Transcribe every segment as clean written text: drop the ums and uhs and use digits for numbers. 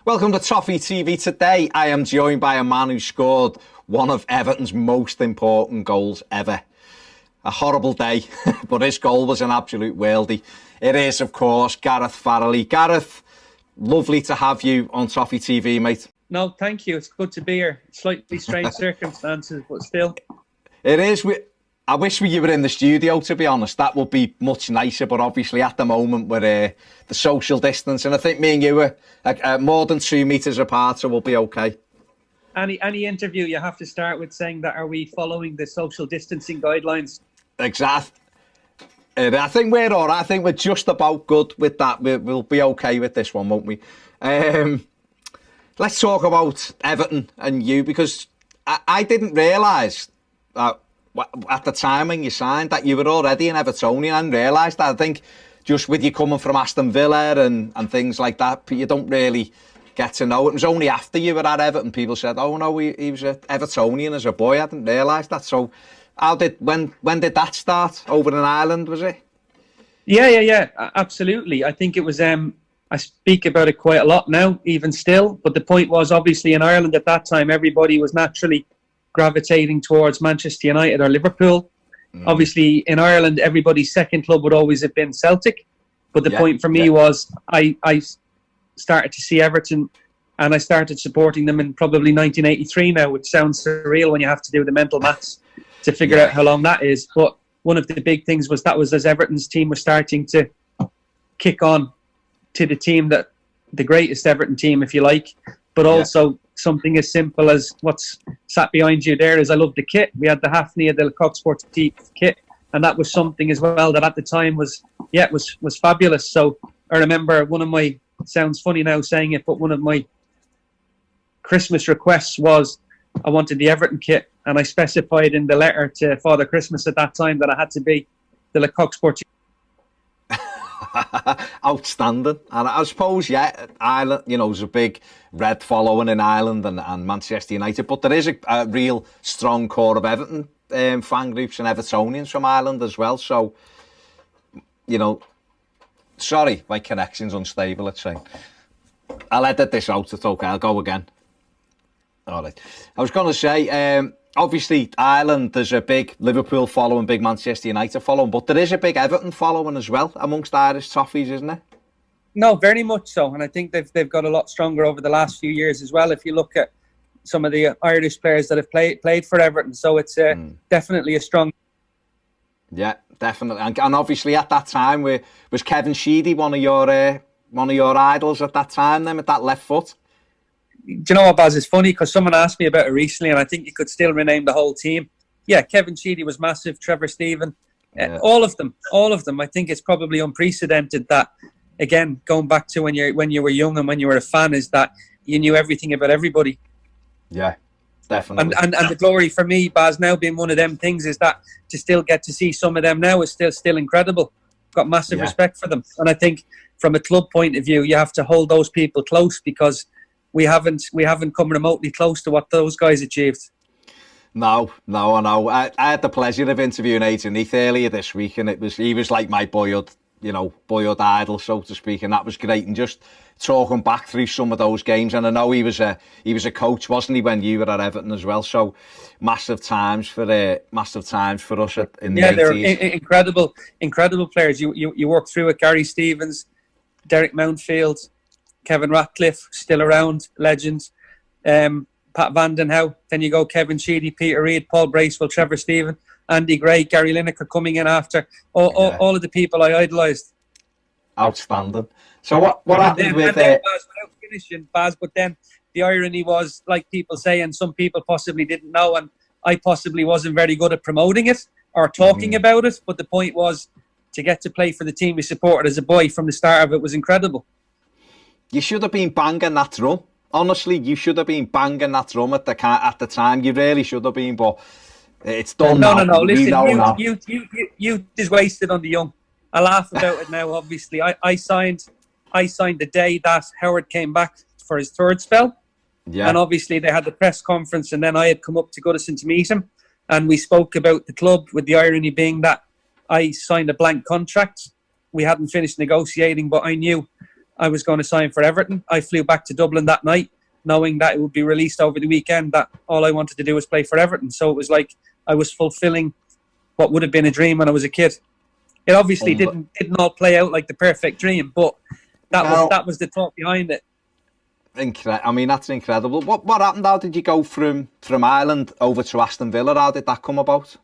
Welcome to Toffee TV. Today I am joined by a man who scored one of Everton's most important goals ever. A horrible day, but his goal was an absolute worldie. It is, of course, Gareth Farrelly. Gareth, lovely to have you on Toffee TV, mate. No, thank you. It's good to be here. Slightly strange circumstances, but still. It is. I wish you were in the studio, to be honest. That would be much nicer, but obviously at the moment we're the social distance, and I think me and you are more than 2 metres apart, so we'll be okay. Any interview, you have to start with saying that, are we following the social distancing guidelines? Exactly. I think we're all right. I think we're just about good with that. We'll be okay with this one, won't we? Let's talk about Everton and you, because I didn't realise that at the time when you signed that you were already an Evertonian. I didn't realise that. I think just with you coming from Aston Villa and things like that, you don't really get to know. It was only after you were at Everton people said, oh no, he was an Evertonian as a boy. I didn't realise that. So when did that start? Over in Ireland, was it? Yeah, absolutely. I think it was, I speak about it quite a lot now, even still. But the point was, obviously in Ireland at that time, everybody was naturally gravitating towards Manchester United or Liverpool. Obviously in Ireland, everybody's second club would always have been Celtic. But the point for me was I started to see Everton and I started supporting them in probably 1983 now, which sounds surreal when you have to do the mental maths to figure out how long that is. But one of the big things was that was as Everton's team was starting to kick on to the team that the greatest Everton team, if you like, but also something as simple as what's sat behind you there is I love the kit. We had the Hafnia de Coq Sportif kit, and that was something as well that at the time was fabulous. So I remember one of my, sounds funny now saying it, but one of my Christmas requests was I wanted the Everton kit, and I specified in the letter to Father Christmas at that time that I had to be the Le Coq Sportif. Outstanding. And I suppose, Ireland, there's a big red following in Ireland and Manchester United, but there is a real strong core of Everton fan groups and Evertonians from Ireland as well. So, sorry, my connection's unstable, it's saying. I'll edit this out, it's okay, I'll go again. All right. I was going to say, obviously, Ireland, there's a big Liverpool following, big Manchester United following, but there is a big Everton following as well amongst Irish Toffees, isn't it? No, very much so. And I think they've got a lot stronger over the last few years as well, if you look at some of the Irish players that have played for Everton. So it's definitely a strong... Yeah, definitely. And obviously at that time, was Kevin Sheedy one of your idols at that time then, with that left foot? Do you know what, Baz? It's funny because someone asked me about it recently, and I think you could still rename the whole team. Yeah, Kevin Sheedy was massive. Trevor Steven, all of them. I think it's probably unprecedented that, again, going back to when you were young and when you were a fan, is that you knew everything about everybody. Yeah, definitely. And the glory for me, Baz, now being one of them things, is that to still get to see some of them now is still incredible. Got massive respect for them, and I think from a club point of view, you have to hold those people close because we haven't come remotely close to what those guys achieved. No, I know. I had the pleasure of interviewing Adrian Heath earlier this week, and he was like my boyhood idol, so to speak, and that was great. And just talking back through some of those games, and I know he was a coach, wasn't he, when you were at Everton as well? So massive times for us in the 80s. They're incredible players. You work through it. Gary Stevens, Derek Mountfield, Kevin Ratcliffe, still around, legends. Pat Vanden Houwe. Then you go Kevin Sheedy, Peter Reid, Paul Bracewell, Trevor Steven, Andy Gray, Gary Lineker coming in after. All of the people I idolised. Outstanding. So what happened with it? Without finishing, Baz, but then the irony was, like people say, and some people possibly didn't know, and I possibly wasn't very good at promoting it or talking about it, but the point was to get to play for the team we supported as a boy from the start of it was incredible. You should have been banging that drum. Honestly, you should have been banging that drum at the time. You really should have been, but it's done now. No. Listen, you is wasted on the young. I laugh about it now. Obviously, I signed the day that Howard came back for his third spell, and obviously they had the press conference, and then I had come up to Goodison to meet him, and we spoke about the club. With the irony being that I signed a blank contract. We hadn't finished negotiating, but I knew I was going to sign for Everton. I flew back to Dublin that night, knowing that it would be released over the weekend, that all I wanted to do was play for Everton. So it was like I was fulfilling what would have been a dream when I was a kid. It obviously didn't all play out like the perfect dream, but that was the thought behind it. I mean, that's incredible. What happened? How did you go from Ireland over to Aston Villa? How did that come about?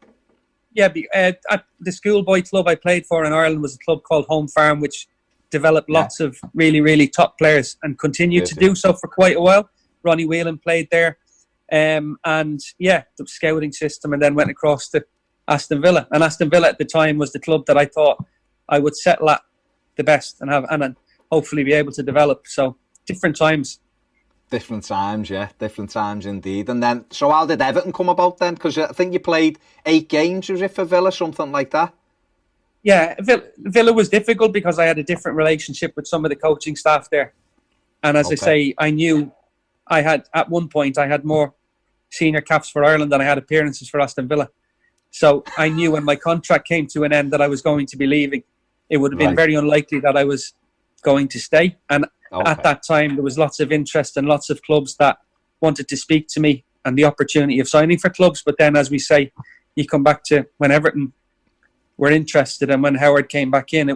Yeah, at the schoolboy club I played for in Ireland was a club called Home Farm, which developed lots of really, really top players and continued to do so for quite a while. Ronnie Whelan played there. And the scouting system, and then went across to Aston Villa. And Aston Villa at the time was the club that I thought I would settle at the best and hopefully be able to develop. So different times. Different times indeed. And then, so how did Everton come about then? Because I think you played 8 games, was it, for Villa, something like that? Yeah, Villa was difficult because I had a different relationship with some of the coaching staff there. And as I say, I knew at one point I had more senior caps for Ireland than I had appearances for Aston Villa. So I knew when my contract came to an end that I was going to be leaving. It would have been very unlikely that I was going to stay. And at that time, there was lots of interest and lots of clubs that wanted to speak to me and the opportunity of signing for clubs. But then, as we say, you come back to when Everton were interested, and when Howard came back in,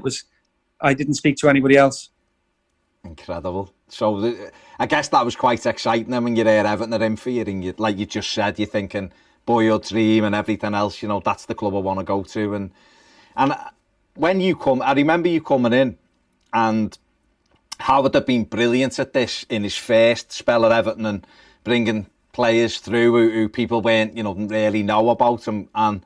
I didn't speak to anybody else. Incredible. So I guess that was quite exciting then when you hear Everton are in for you, and like you just said, you're thinking boyhood dream and everything else. You know, that's the club I want to go to. And when you come, I remember you coming in, and Howard had been brilliant at this in his first spell at Everton and bringing players through who people didn't really know about him. And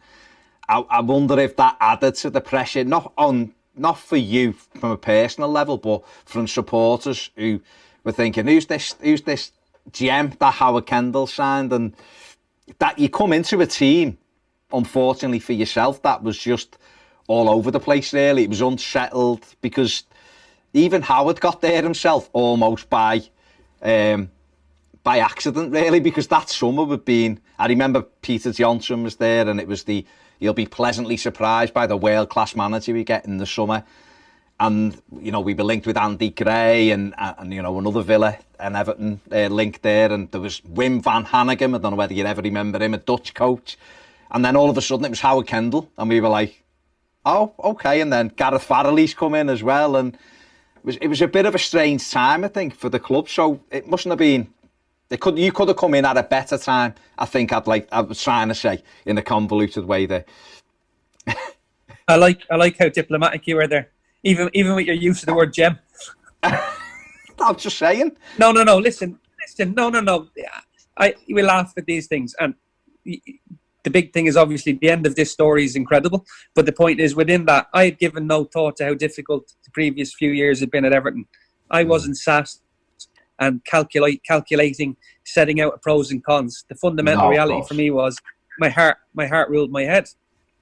I wonder if that added to the pressure, not for you from a personal level, but from supporters who were thinking, who's this gem that Howard Kendall signed? And that you come into a team, unfortunately for yourself, that was just all over the place, really. It was unsettled because even Howard got there himself almost by accident, really, because that summer would been, I remember Peter Johnson was there, and it was you'll be pleasantly surprised by the world-class manager we get in the summer. And, we were linked with Andy Gray and another Villa and Everton linked there. And there was Wim van Hanegem, I don't know whether you ever remember him, a Dutch coach. And then all of a sudden it was Howard Kendall. And we were like, oh, okay. And then Gareth Farrelly's come in as well. And it was a bit of a strange time, I think, for the club. So it mustn't have been... You could have come in at a better time, I think. I was trying to say in a convoluted way there. I like how diplomatic you were there, even with your use of the word gem. I'm just saying. No. Listen. No. We laugh at these things, and the big thing is obviously the end of this story is incredible. But the point is, within that, I had given no thought to how difficult the previous few years had been at Everton. I wasn't sat and calculating, setting out pros and cons. The fundamental reality for me was my heart ruled my head.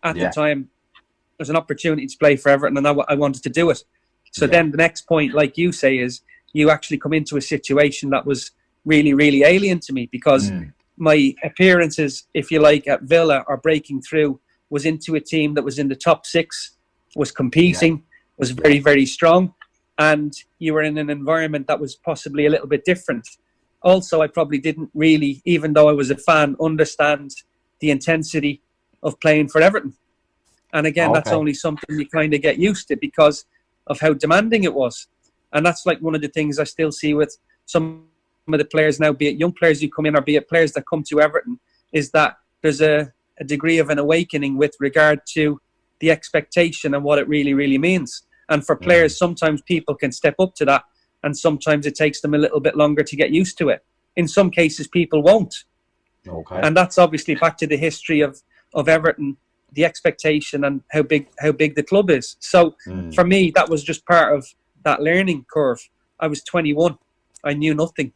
At the time, there was an opportunity to play for Everton, and I wanted to do it. So then the next point, like you say, is you actually come into a situation that was really, really alien to me, because my appearances, if you like, at Villa or breaking through was into a team that was in the top 6, was competing, was very, very strong. And you were in an environment that was possibly a little bit different. Also, I probably didn't really, even though I was a fan, understand the intensity of playing for Everton. And again, that's only something you kind of get used to because of how demanding it was. And that's like one of the things I still see with some of the players now, be it young players who come in or be it players that come to Everton, is that there's a degree of an awakening with regard to the expectation and what it really, really means. And for players, sometimes people can step up to that, and sometimes it takes them a little bit longer to get used to it. In some cases, people won't. Okay. And that's obviously back to the history of Everton, the expectation and how big the club is. So for me, that was just part of that learning curve. I was 21. I knew nothing.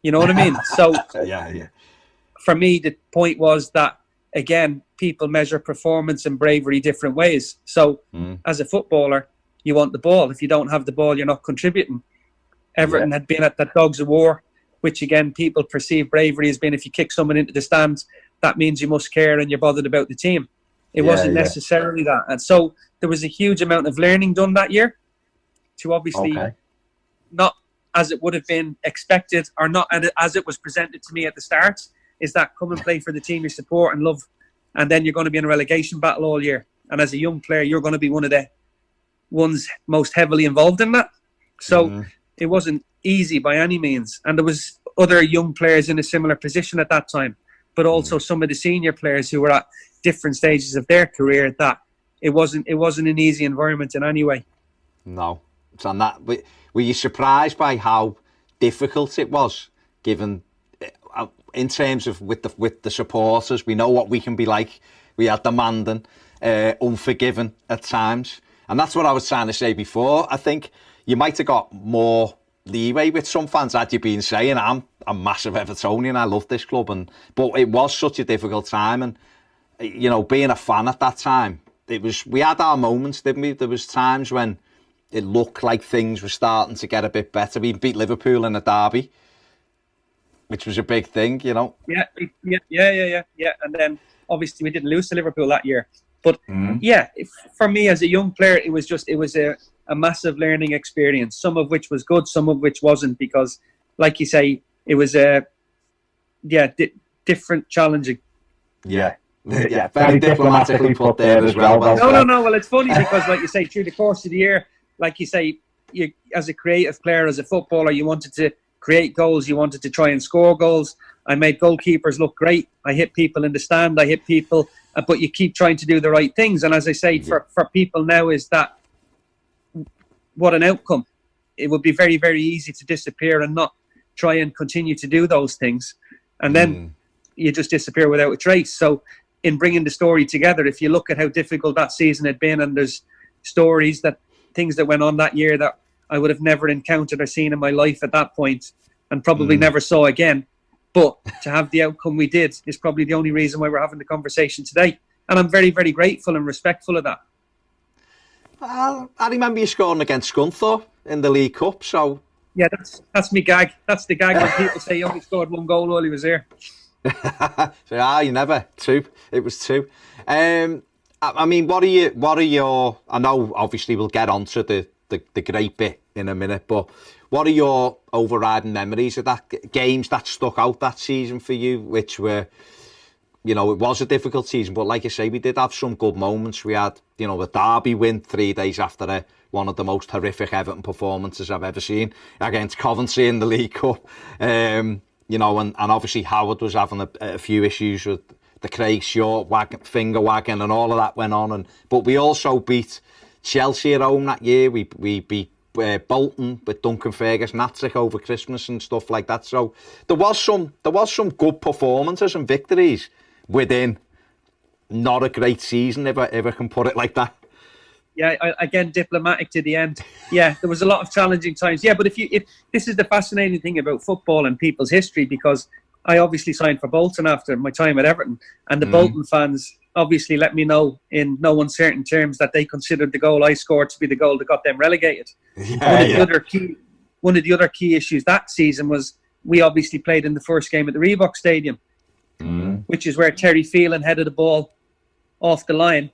You know what I mean? So for me, the point was that, again, people measure performance and bravery different ways. So as a footballer, you want the ball. If you don't have the ball, you're not contributing. Everton had been at that Dogs of War, which again, people perceive bravery as being if you kick someone into the stands, that means you must care and you're bothered about the team. It wasn't necessarily that. And so there was a huge amount of learning done that year to obviously not as it would have been expected, or not as it was presented to me at the start, is that come and play for the team you support and love, and then you're going to be in a relegation battle all year. And as a young player, you're going to be one of the ones most heavily involved in that. So it wasn't easy by any means. And there was other young players in a similar position at that time, but also some of the senior players who were at different stages of their career, that it wasn't an easy environment in any way. No. So that, were you surprised by how difficult it was, given in terms of with the supporters? We know what we can be like. We are demanding, unforgiving at times. And that's what I was trying to say before. I think you might have got more leeway with some fans, had you been saying, I'm a massive Evertonian, I love this club. But it was such a difficult time. And, you know, being a fan at that time, we had our moments, didn't we? There was times when it looked like things were starting to get a bit better. We beat Liverpool in a derby, which was a big thing, you know. Yeah. And then obviously we didn't lose to Liverpool that year. But for me as a young player, it was a massive learning experience, some of which was good, some of which wasn't, because, like you say, it was different, challenging. Yeah, very diplomatically put there as well. No. Well, it's funny because, like you say, through the course of the year, like you say, you as a creative player, as a footballer, you wanted to create goals, you wanted to try and score goals. I made goalkeepers look great. I hit people in the stand. I hit people, but you keep trying to do the right things. And as I say, for people now, is that what an outcome. It would be very, very easy to disappear and not try and continue to do those things. And then you just disappear without a trace. So in bringing the story together, if you look at how difficult that season had been, and there's things that went on that year that I would have never encountered or seen in my life at that point, and probably never saw again. But to have the outcome we did is probably the only reason why we're having the conversation today. And I'm very, very grateful and respectful of that. Well, I remember you scoring against Scunthorpe in the League Cup, so... Yeah, that's me gag. That's the gag when people say he only scored one goal while he was here. So, you never. Two. It was two. I mean, what are your... I know, obviously, we'll get onto the great bit in a minute, but what are your overriding memories of that games that stuck out that season for you, which were, you know, it was a difficult season, but like I say, we did have some good moments. We had, you know, a derby win 3 days after one of the most horrific Everton performances I've ever seen against Coventry in the League Cup. You know, and obviously Howard was having a few issues with the Craig Short finger wagging and all of that went on. But we also beat Chelsea at home that year. We beat Bolton with Duncan Ferguson hat-trick over Christmas and stuff like that. So there was some good performances and victories within not a great season, if I can put it like that. Yeah, again, diplomatic to the end. Yeah, there was a lot of challenging times. Yeah, but if this is the fascinating thing about football and people's history, because I obviously signed for Bolton after my time at Everton, and the Bolton fans obviously let me know in no uncertain terms that they considered the goal I scored to be the goal that got them relegated. One of the other key issues that season was we obviously played in the first game at the Reebok Stadium, which is where Terry Phelan headed the ball off the line.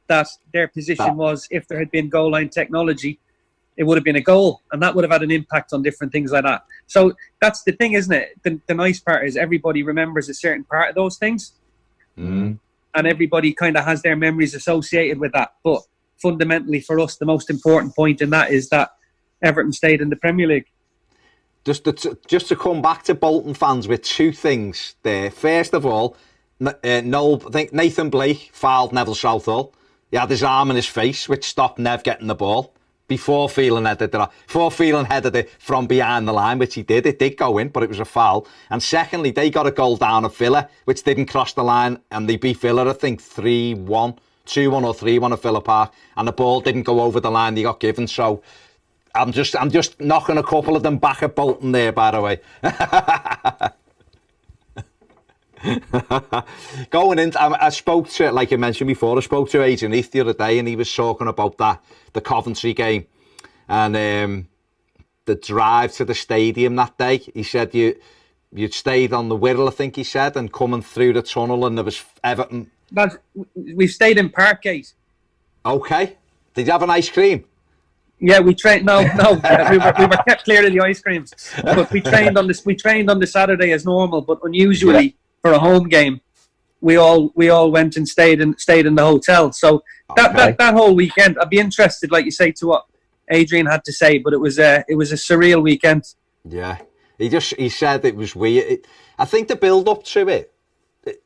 That their position was, if there had been goal line technology, it would have been a goal, and that would have had an impact on different things like that. So that's the thing, isn't it? The nice part is everybody remembers a certain part of those things, and everybody kind of has their memories associated with that. But fundamentally, for us, the most important point in that is that Everton stayed in the Premier League. Just to come back to Bolton fans with two things there. First of all, I think Nathan Blake fouled Neville Southall. He had his arm in his face, which stopped Nev getting the ball before Phelan headed it from behind the line, which he did. It did go in, but it was a foul. And secondly, they got a goal down at Villa, which didn't cross the line, and they beat Villa, I think, 3-1, 2-1 or 3-1 at Villa Park, and the ball didn't go over the line they got given. So I'm just knocking a couple of them back at Bolton there, by the way. Going into, I spoke to, like I mentioned before, I spoke to Adrian Heath the other day, and he was talking about the Coventry game and the drive to the stadium that day. He said you'd stayed on the Wirral, I think he said, and coming through the tunnel, and there was Everton. We stayed in Parkgate. Okay. Did you have an ice cream? Yeah, we trained. No, yeah, we were kept clear of the ice creams, but we trained on this. We trained on the Saturday as normal, but unusually for a home game, we all went and stayed in the hotel. So that whole weekend, I'd be interested, like you say, to what Adrian had to say. But it was a surreal weekend. Yeah, he said it was weird. I think the build up to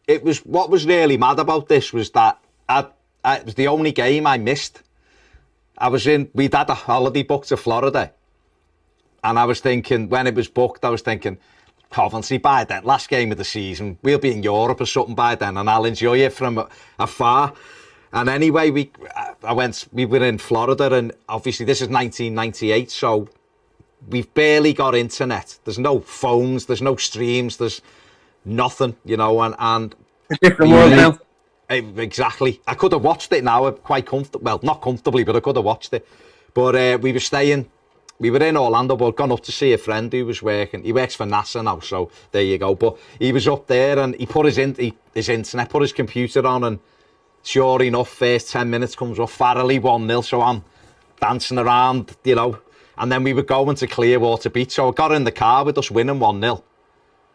it was what was really mad about this was that it was the only game I missed. We'd had a holiday booked to Florida, and I was thinking, when it was booked, I was thinking, Coventry by then, last game of the season, we'll be in Europe or something by then, and I'll enjoy it from afar. And anyway, we were in Florida, and obviously this is 1998, so we've barely got internet. There's no phones, there's no streams, there's nothing, and a different world now. Exactly. I could have watched it now quite comfortably. Well, not comfortably, but I could have watched it. But we were in Orlando, but gone up to see a friend who was working. He works for NASA now, so there you go. But he was up there, and he put his internet, put his computer on, and sure enough, first 10 minutes comes up, Farrelly 1-0, so I'm dancing around, and then we were going to Clearwater Beach, so I got in the car with us winning 1-0,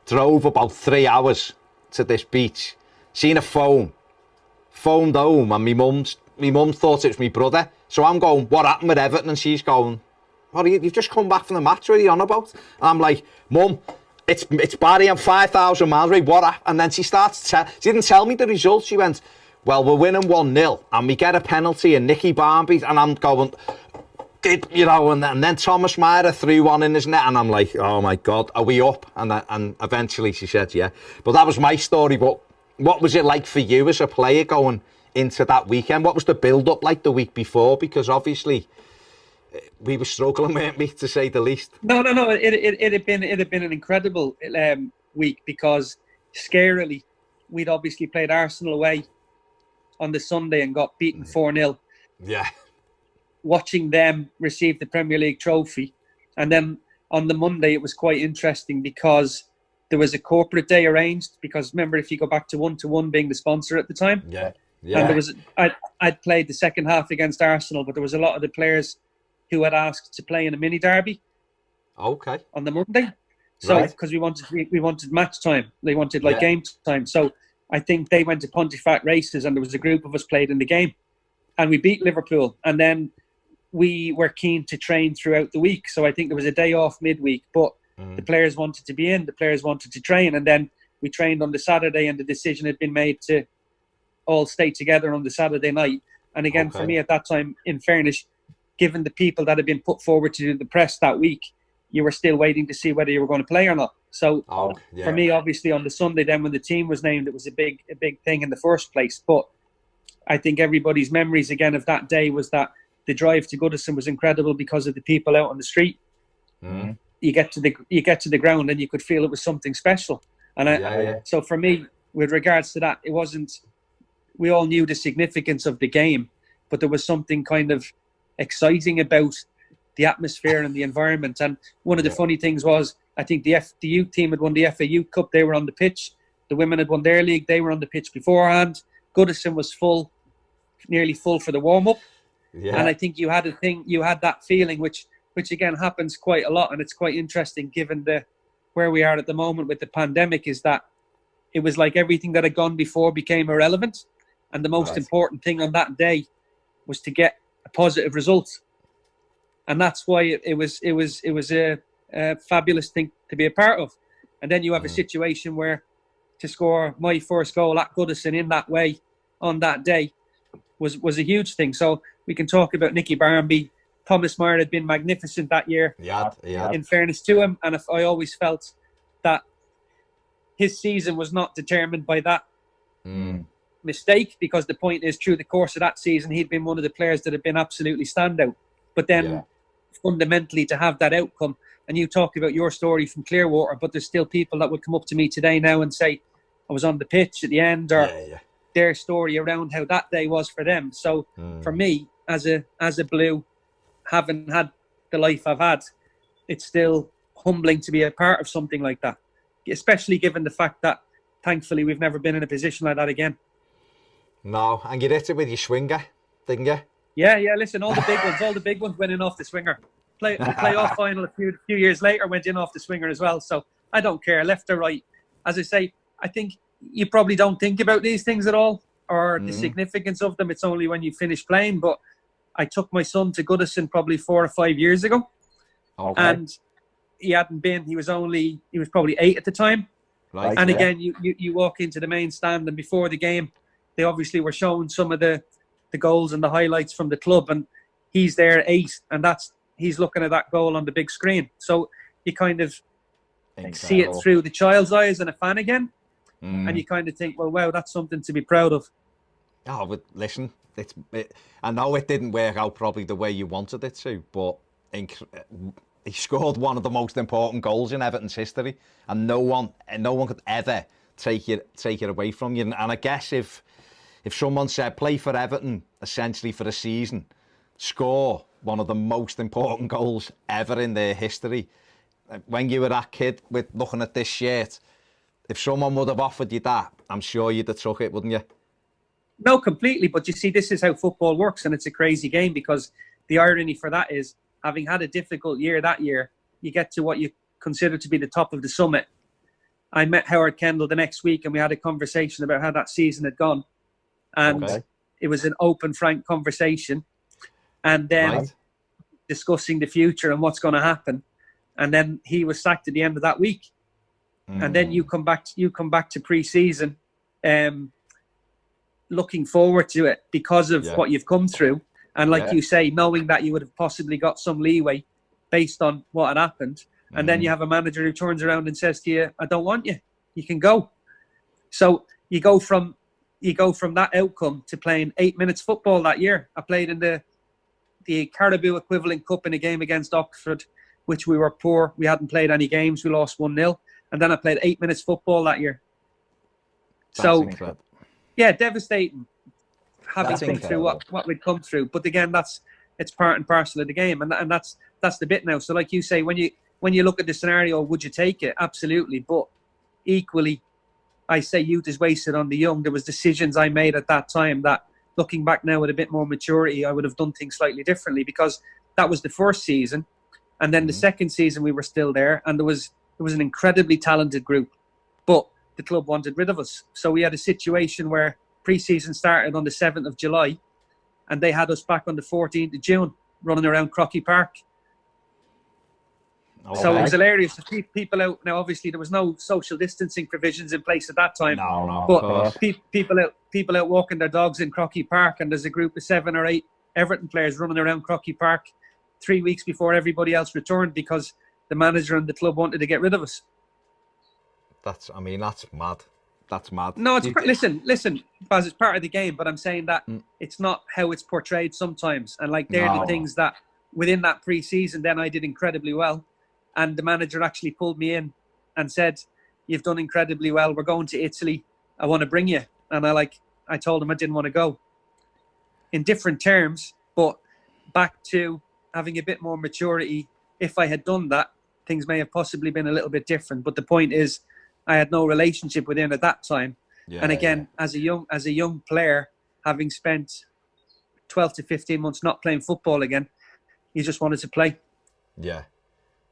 drove about 3 hours to this beach, seen a phoned home, and my mum thought it was my brother. So I'm going, what happened with Everton? And she's going, what, you've just come back from the match, what are you on about? And I'm like, Mum, it's Barry, I'm 5,000 miles away, what happened? And then she didn't tell me the result. She went, well, we're winning 1-0, and we get a penalty, and Nicky Barmby, and I'm going, and then Thomas Meyer threw one in his net, and I'm like, oh my God, are we up? And eventually she said, yeah. But that was my story. But what was it like for you as a player going into that weekend? What was the build-up like the week before? Because obviously we were struggling, weren't we, to say the least? No. It had been an incredible week, because scarily we'd obviously played Arsenal away on the Sunday and got beaten 4-0. Yeah. Watching them receive the Premier League trophy, and then on the Monday it was quite interesting because there was a corporate day arranged, because remember, if you go back to 1-1 being the sponsor at the time. Yeah. And there was, I'd played the second half against Arsenal, but there was a lot of the players who had asked to play in a mini derby. Okay. On the Monday. So, because we wanted match time. They wanted game time. So I think they went to Pontefract races, and there was a group of us played in the game, and we beat Liverpool. And then we were keen to train throughout the week. So I think there was a day off midweek, but the players wanted to be in, the players wanted to train. And then we trained on the Saturday, and the decision had been made to all stay together on the Saturday night. And again, for me at that time, in fairness, given the people that had been put forward to do the press that week, you were still waiting to see whether you were going to play or not. So for me, obviously on the Sunday, then when the team was named, it was a big thing in the first place. But I think everybody's memories again of that day was that the drive to Goodison was incredible because of the people out on the street. You get to the ground and you could feel it was something special. And so for me, with regards to that, it wasn't. We all knew the significance of the game, but there was something kind of exciting about the atmosphere and the environment. And one of the funny things was, I think the youth team had won the FA Youth Cup. They were on the pitch. The women had won their league. They were on the pitch beforehand. Goodison was full, nearly full for the warm up. Yeah. And I think you had that feeling, which again happens quite a lot, and it's quite interesting given where we are at the moment with the pandemic. Is that it was like everything that had gone before became irrelevant, and the most important thing on that day was to get a positive result, and that's why it was a fabulous thing to be a part of. And then you have a situation where to score my first goal at Goodison in that way on that day was a huge thing. So we can talk about Nicky Barmby. Thomas Meyer had been magnificent that year. Yeah. In fairness to him, and I always felt that his season was not determined by that mistake, because the point is, through the course of that season, he'd been one of the players that had been absolutely standout. But then fundamentally to have that outcome, and you talk about your story from Clearwater, but there's still people that would come up to me today now and say, I was on the pitch at the end, or their story around how that day was for them. So for me, as a Blue, having had the life I've had, it's still humbling to be a part of something like that, especially given the fact that thankfully we've never been in a position like that again. No, and you hit it with your swinger, didn't you? Yeah, yeah. Listen, all the big ones went in off the swinger. The playoff final a few years later went in off the swinger as well. So I don't care, left or right. As I say, I think you probably don't think about these things at all or the significance of them. It's only when you finish playing. But I took my son to Goodison probably 4 or 5 years ago, and he hadn't been. He was probably 8 at the time. Right. And again, you walk into the main stand, and before the game, they obviously were showing some of the goals and the highlights from the club, and he's there at 8, and he's looking at that goal on the big screen. So you kind of see it through the child's eyes and a fan again, and you kind of think, well, wow, that's something to be proud of. Oh, but listen, I know it didn't work out probably the way you wanted it to, but he scored one of the most important goals in Everton's history, and no one could ever take it away from you. And I guess if someone said play for Everton essentially for a season, score one of the most important goals ever in their history, when you were that kid with looking at this shirt, if someone would have offered you that, I'm sure you'd have took it, wouldn't you? No, completely. But you see, this is how football works, and it's a crazy game, because the irony for that is, having had a difficult year that year, you get to what you consider to be the top of the summit. I met Howard Kendall the next week, and we had a conversation about how that season had gone. And it was an open, frank conversation. And then discussing the future and what's going to happen. And then he was sacked at the end of that week. And then you come back to pre-season, looking forward to it because of what you've come through. And like you say, knowing that you would have possibly got some leeway based on what had happened. And then you have a manager who turns around and says to you, I don't want you. You can go. So you go from that outcome to playing 8 minutes football that year. I played in the Caribou equivalent cup in a game against Oxford, which we were poor. We hadn't played any games. We lost 1-0. And then I played 8 minutes football that year. So, yeah, devastating. Having come through what we'd come through, but again, it's part and parcel of the game, and that's the bit now. So, like you say, when you look at the scenario, would you take it? Absolutely, but equally, I say youth is wasted on the young. There was decisions I made at that time that, looking back now with a bit more maturity, I would have done things slightly differently, because that was the first season, and then the second season we were still there, and there was an incredibly talented group, but the club wanted rid of us. So we had a situation where pre-season started on the 7th of July, and they had us back on the 14th of June, running around Crocky Park. So it was hilarious to see people out. Now, obviously, there was no social distancing provisions in place at that time. No, but people out walking their dogs in Crocky Park, and there's a group of 7 or 8 Everton players running around Crocky Park 3 weeks before everybody else returned, because the manager and the club wanted to get rid of us. That's mad. That's mad. No, listen, Baz, it's part of the game, but I'm saying that it's not how it's portrayed sometimes. And like, they're the things that within that pre-season, then I did incredibly well. And the manager actually pulled me in and said, you've done incredibly well. We're going to Italy. I want to bring you. And I told him I didn't want to go. In different terms, but back to having a bit more maturity. If I had done that, things may have possibly been a little bit different. But the point is, I had no relationship with him at that time. And again, as a young player, having spent 12 to 15 months not playing football again, you just wanted to play. Yeah.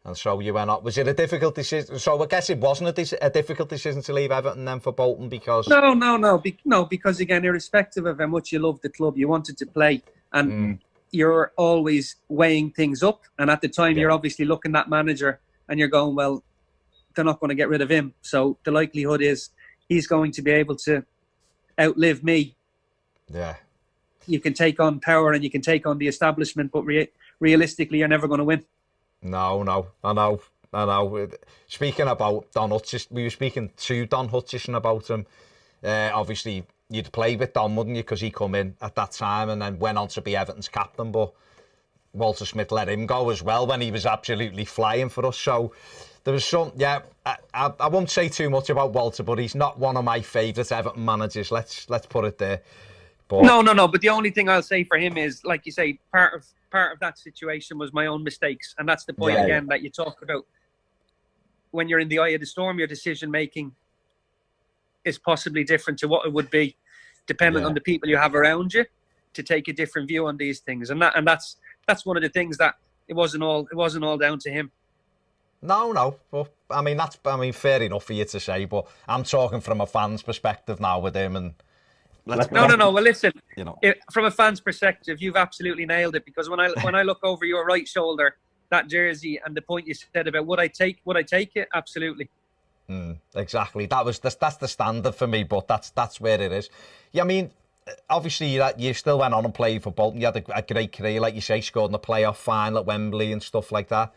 And so you went up. Was it a difficult decision? So I guess it wasn't a difficult decision to leave Everton then for Bolton, because... No, because again, irrespective of how much you love the club, you wanted to play. And you're always weighing things up. And at the time, you're obviously looking at that manager and you're going, well, they're not going to get rid of him. So the likelihood is he's going to be able to outlive me. Yeah. You can take on power and you can take on the establishment, but realistically, you're never going to win. No, I know. Speaking about Don Hutchison, we were speaking to Don Hutchison about him. Obviously, you'd play with Don, wouldn't you? Because he come in at that time and then went on to be Everton's captain. But Walter Smith let him go as well when he was absolutely flying for us. So there was some, I won't say too much about Walter, but he's not one of my favourite Everton managers. Let's put it there. But... No. But the only thing I'll say for him is, like you say, part of that situation was my own mistakes, and that's the point that you talk about. When you're in the eye of the storm, your decision making is possibly different to what it would be, depending on the people you have around you. to take a different view on these things, and that's one of the things that it wasn't all down to him. No, but I mean fair enough for you to say, but I'm talking from a fan's perspective now with him, and no. Well, listen, you know, from a fan's perspective, you've absolutely nailed it, because when I look over your right shoulder, that jersey, and the point you said about would I take it, absolutely. Exactly. That's the standard for me, but that's where it is. Yeah, I mean, obviously you still went on and played for Bolton. You had a great career, like you say, scored in the playoff final at Wembley and stuff like that.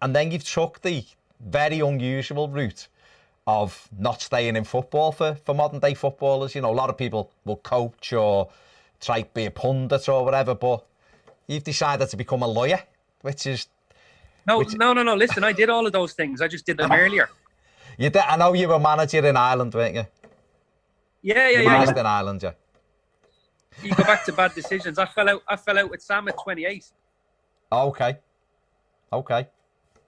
And then you've took the very unusual route of not staying in football for modern day footballers. You know, a lot of people will coach or try to be a pundit or whatever, but you've decided to become a lawyer, which is... No. Listen, I did all of those things. I just did them earlier. You did. I know you were manager in Ireland, weren't you? Yeah. You managed in Ireland, yeah. You go back to bad decisions. I fell out with Sam at 28. Okay.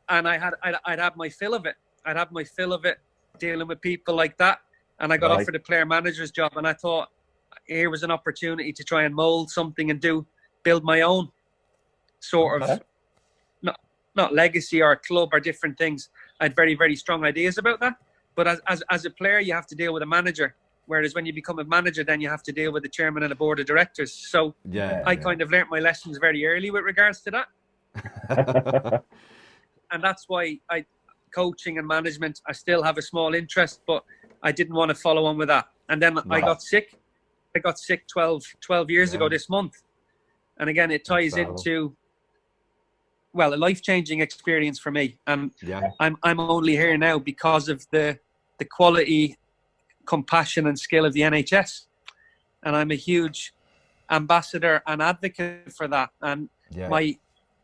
And I'd have my fill of it. I'd have my fill of it dealing with people like that. And I got offered a player manager's job, and I thought here was an opportunity to try and mould something and build my own sort of not legacy or club or different things. I had very, very strong ideas about that. But as a player, you have to deal with a manager. Whereas when you become a manager, then you have to deal with the chairman and a board of directors. So I kind of learnt my lessons very early with regards to that. And that's why coaching and management, I still have a small interest, but I didn't want to follow on with that. And then I got sick. I got sick 12 years ago this month. And again, it ties into... well, a life-changing experience for me, and I'm only here now because of the quality, compassion, and skill of the NHS, and I'm a huge ambassador and advocate for that. And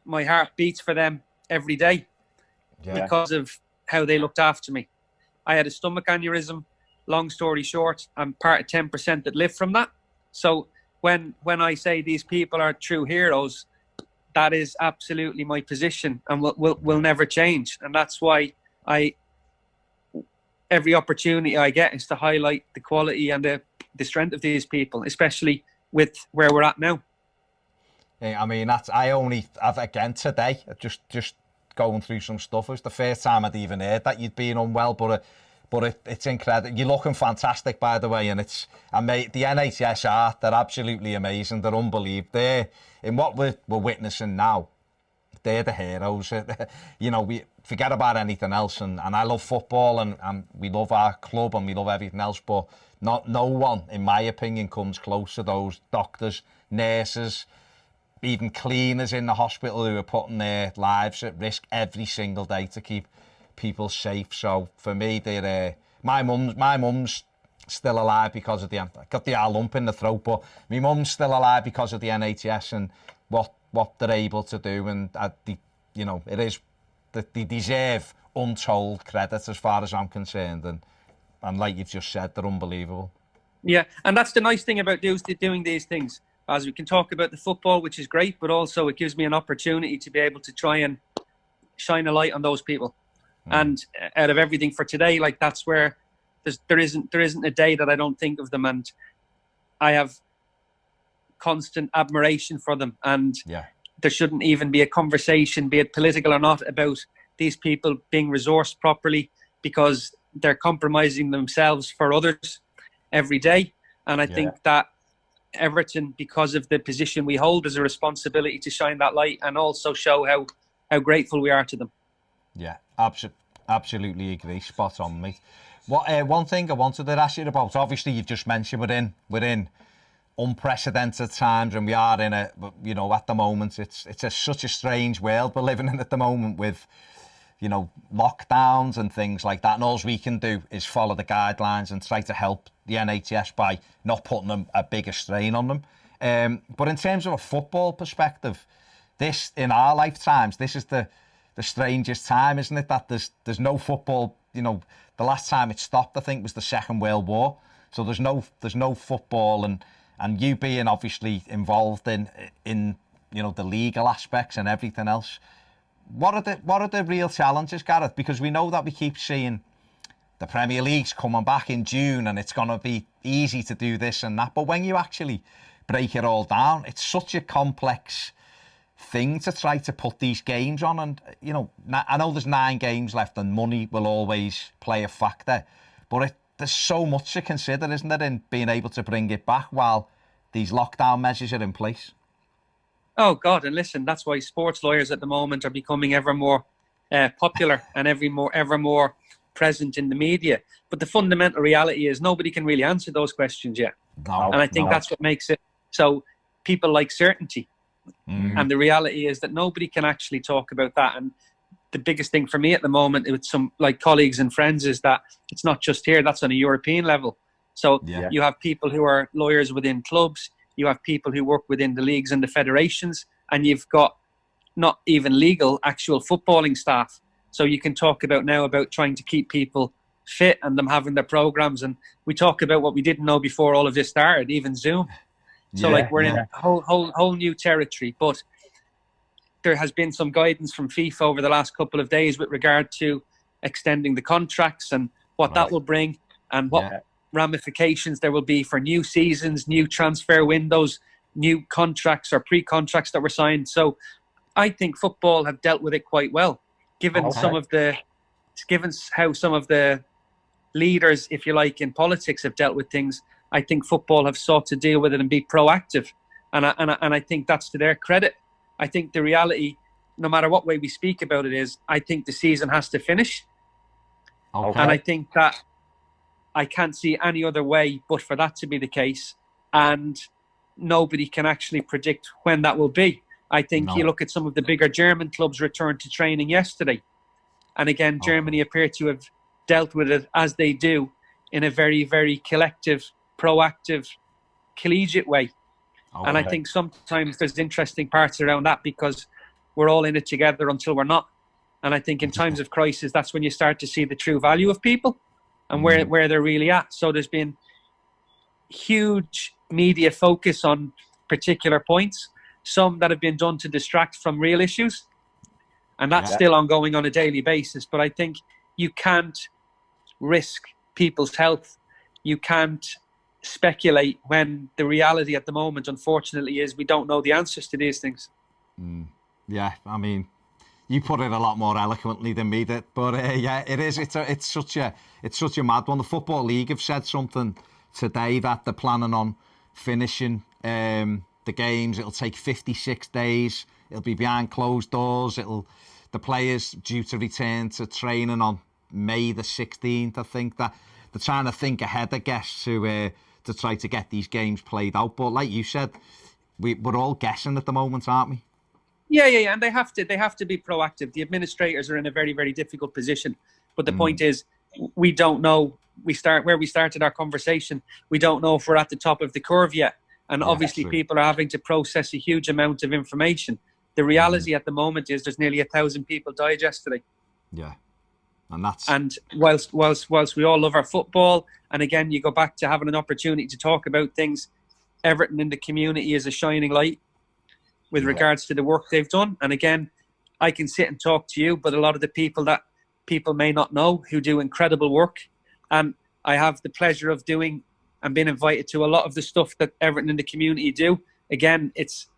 my heart beats for them every day because of how they looked after me. I had a stomach aneurysm. Long story short, I'm part of 10% that live from that. So when I say these people are true heroes, that is absolutely my position, and will never change. And that's why every opportunity I get is to highlight the quality and the strength of these people, especially with where we're at now. I mean, I've again today, just going through some stuff. It was the first time I'd even heard that you'd been unwell, but it's incredible. You're looking fantastic, by the way, and the NHS they're absolutely amazing. They're unbelievable. They're, in what we're witnessing now, they're the heroes. You know, we forget about anything else, and I love football, and we love our club, and we love everything else, but no one, in my opinion, comes close to those doctors, nurses, even cleaners in the hospital who are putting their lives at risk every single day to keep people safe. So for me, they're my mum's still alive because of the... I got the lump in the throat, but my mum's still alive because of the NHS and what they're able to do, and it is that they deserve untold credit as far as I'm concerned, and like you've just said, they're unbelievable. Yeah, and that's the nice thing about doing these things, as we can talk about the football, which is great, but also it gives me an opportunity to be able to try and shine a light on those people. And out of everything for today, like that's where there isn't a day that I don't think of them, and I have constant admiration for them. And there shouldn't even be a conversation, be it political or not, about these people being resourced properly, because they're compromising themselves for others every day. And I think that Everton, because of the position we hold, has a responsibility to shine that light and also show how grateful we are to them. Yeah, absolutely agree. Spot on, mate. What one thing I wanted to ask you about, obviously you've just mentioned we're in unprecedented times, and we are in at the moment it's such a strange world we're living in at the moment with lockdowns and things like that, and all we can do is follow the guidelines and try to help the NHS by not putting a bigger strain on them. But in terms of a football perspective, this in our lifetimes, this is the strangest time, isn't it? That there's no football. The last time it stopped, I think, was the Second World War. So there's no football, and you being obviously involved in the legal aspects and everything else. What are the real challenges, Gareth? Because we know that we keep seeing the Premier League's coming back in June and it's going to be easy to do this and that. But when you actually break it all down, it's such a complex thing to try to put these games on. And, you know, I know there's 9 games left and money will always play a factor. But there's so much to consider, isn't there, in being able to bring it back while these lockdown measures are in place? Oh, God. And listen, that's why sports lawyers at the moment are becoming ever more popular and ever more present in the media. But the fundamental reality is nobody can really answer those questions yet. No, and I think that's what makes it so people like certainty. And the reality is that nobody can actually talk about that. And the biggest thing for me at the moment with some like colleagues and friends is that it's not just here, that's on a European level. So you have people who are lawyers within clubs, you have people who work within the leagues and the federations, and you've got not even legal, actual footballing staff. So you can talk about now about trying to keep people fit and them having their programs. And we talk about what we didn't know before all of this started, even Zoom. So we're in a whole new territory. But there has been some guidance from FIFA over the last couple of days with regard to extending the contracts and what that will bring and what ramifications there will be for new seasons, new transfer windows, new contracts or pre-contracts that were signed. So I think football have dealt with it quite well, given how some of the leaders, if you like, in politics have dealt with things. I think football have sought to deal with it and be proactive, and I think that's to their credit. I think the reality, no matter what way we speak about it, is I think the season has to finish, and I think that I can't see any other way but for that to be the case, and nobody can actually predict when that will be. I think you look at some of the bigger German clubs returned to training yesterday, and again, Germany appear to have dealt with it as they do in a very, very collective, proactive, collegiate way. And I think sometimes there's interesting parts around that because we're all in it together until we're not. And I think in times of crisis, that's when you start to see the true value of people and where they're really at. So there's been huge media focus on particular points, some that have been done to distract from real issues. And that's still ongoing on a daily basis. But I think you can't risk people's health. You can't speculate when the reality at the moment, unfortunately, is we don't know the answers to these things. Yeah, I mean, you put it a lot more eloquently than me did, but it is. It's such a mad one. The Football League have said something today that they're planning on finishing the games. It'll take 56 days. It'll be behind closed doors. The players due to return to training on May the 16th. I think that they're trying to think ahead, I guess, to try to get these games played out. But like you said, we're all guessing at the moment, aren't we? Yeah, and they have to be proactive. The administrators are in a very, very difficult position. But the point is, we don't know. We started our conversation. We don't know if we're at the top of the curve yet. And obviously, people are having to process a huge amount of information. The reality at the moment is there's nearly 1,000 people died yesterday. Yeah. And whilst we all love our football, and again, you go back to having an opportunity to talk about things, Everton in the community is a shining light with regards to the work they've done. And again, I can sit and talk to you, but a lot of the people that people may not know who do incredible work. And I have the pleasure of doing and being invited to a lot of the stuff that Everton in the community do. Again, it's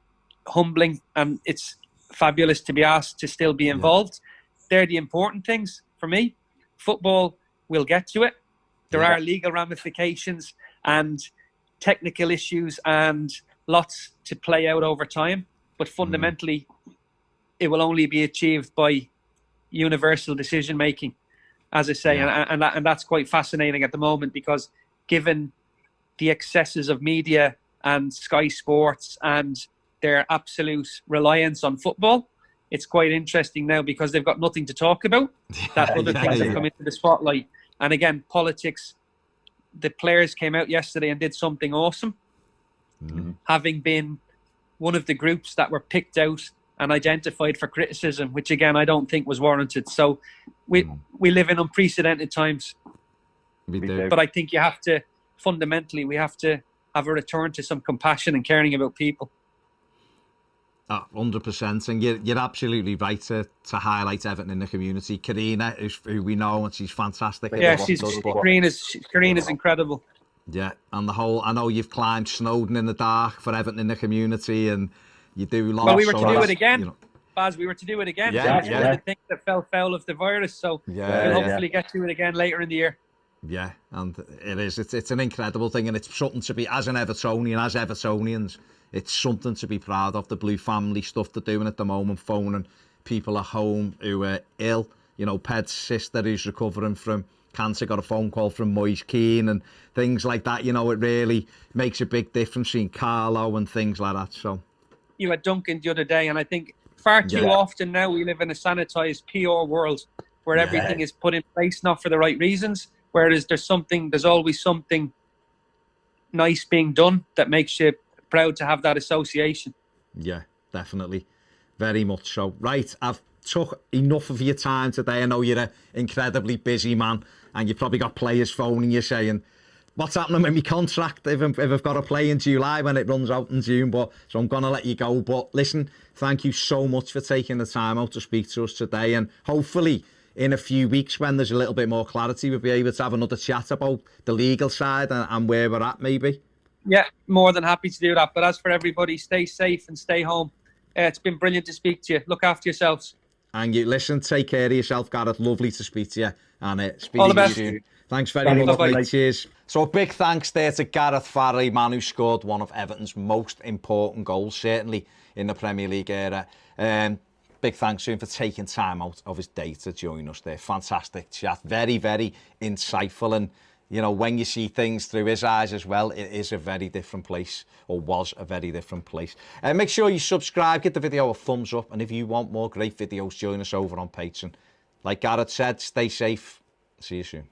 humbling and it's fabulous to be asked to still be involved. They're the important things for me. Football, we'll get to it. There are legal ramifications and technical issues and lots to play out over time. But fundamentally, it will only be achieved by universal decision making, as I say, and that's quite fascinating at the moment because given the excesses of media and Sky Sports and their absolute reliance on football, it's quite interesting now because they've got nothing to talk about. That other things have come into the spotlight. And again, politics, the players came out yesterday and did something awesome, having been one of the groups that were picked out and identified for criticism, which again, I don't think was warranted. So we live in unprecedented times. We do. But I think we have to have a return to some compassion and caring about people. 100%, and you're absolutely right to highlight Everton in the community. Karina, who we know, and she's fantastic. Yeah, Karina's incredible. Yeah, and the whole, I know you've climbed Snowdon in the dark for Everton in the community, and you do lots. Well, we were to do it again. You know. Baz, we were to do it again. Yeah, One of the things that fell foul of the virus, so we'll hopefully get to it again later in the year. Yeah, and it's an incredible thing, and it's something to be, as an Evertonian, as Evertonians, it's something to be proud of. The Blue family stuff they're doing at the moment, phoning people at home who are ill. You know, Ped's sister who's recovering from cancer got a phone call from Moise Keane and things like that. You know, it really makes a big difference in Carlo and things like that. So you had Duncan the other day, and I think far too often now we live in a sanitised PR world where everything is put in place not for the right reasons. Whereas there's always something nice being done that makes you proud to have that association. Yeah, definitely. Very much so. Right, I've took enough of your time today. I know you're an incredibly busy man, and you've probably got players phoning you saying, what's happening with my contract if I've got to play in July when it runs out in June? So I'm going to let you go. But listen, thank you so much for taking the time out to speak to us today, and hopefully in a few weeks when there's a little bit more clarity, we'll be able to have another chat about the legal side and where we're at, maybe. Yeah, more than happy to do that. But as for everybody, stay safe and stay home. It's been brilliant to speak to you. Look after yourselves. And you listen, take care of yourself, Gareth. Lovely to speak to you. And speak all the to you best. soon. Thanks very much, mate. Cheers. So a big thanks there to Gareth Farrelly, man who scored one of Everton's most important goals, certainly in the Premier League era. Big thanks to him for taking time out of his day to join us there. Fantastic chat. Very, very insightful. And, you know, when you see things through his eyes as well, it is a very different place, or was a very different place. Make sure you subscribe, give the video a thumbs up. And if you want more great videos, join us over on Patreon. Like Gareth said, stay safe. See you soon.